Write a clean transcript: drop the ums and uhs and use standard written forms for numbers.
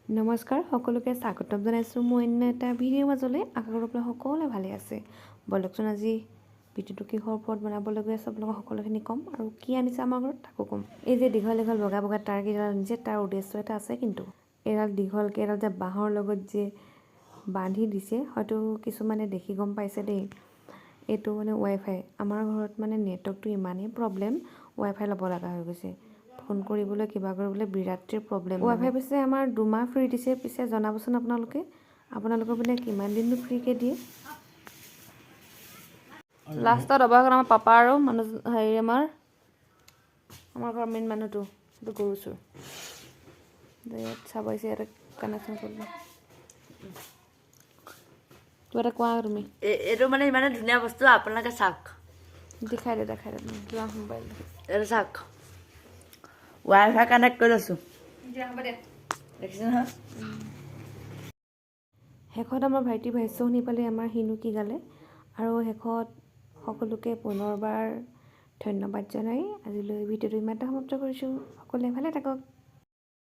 নমস্কাৰ সকলোকে স্বাগতম জনাইছোঁ মই অন্য এটা ভিডিঅ'ৰ মাজলৈ আশা কৰোঁ আপোনালোক সকলোৱে ভালে আছে বলকচোন আজি ভিডিঅ'টো কিহৰ ওপৰত বনাবলৈ গৈ আছে আপোনালোকক সকলোখিনি ক'ম আৰু কি আনিছে আমাৰ ঘৰত তাকো ক'ম এই যে দীঘল দীঘল বগা বগা তাৰকেইডাল আনিছে তাৰ উদ্দেশ্য এটা আছে কিন্তু এডাল দীঘলকৈ এডাল যে বাঁহৰ লগত যে বান্ধি দিছে হয়তো কিছুমানে দেখি গম পাইছে দেই এইটো মানে ৱাইফাই আমাৰ ঘৰত মানে নেটৱৰ্কটো ইমানেই প্ৰব্লেম ৱাইফাই ল'ব লগা হৈ গৈছে ফোন কৰিবলৈ কিবা কৰিবলৈ বিৰাটেই প্ৰব্লেম ৱাইফাই পিছে আমাৰ 2 মাহ ফ্ৰী দিছে পিছে জনাবচোন আপোনালোকৰ পিনে কিমান দিননো ফ্ৰীকৈ দিয়ে লাষ্টত অৱশেষত আমাৰ পাপা আৰু মানুহ হেৰি আমাৰ ঘৰৰ মেইন মানুহটো এইটো গৰু চোৰ ইয়াত চাব আহিছে ইয়াতে কানেকশ্যন কৰিব কিবা এটা কোৱা তুমি এইটো মানে ইমানে ধুনীয়া বস্তু আপোনালোকে চাওক দেখাই দে যোৱা মোবাইল এইটো চাওক ৱাইফাই কানেক্ট কৰি লৈছোঁ হ'ব দে দেখিছে নহয় শেষত আমাৰ ভাইটি ভাষ্য শুনি পালে আমাৰ সিনো কি গালে আৰু শেষত সকলোকে পুনৰবাৰ ধন্যবাদ জনাই আজিলৈ ভিডিঅ'টো ইমানতে সমাপ্ত কৰিছোঁ সকলোৱে ভালে থাকক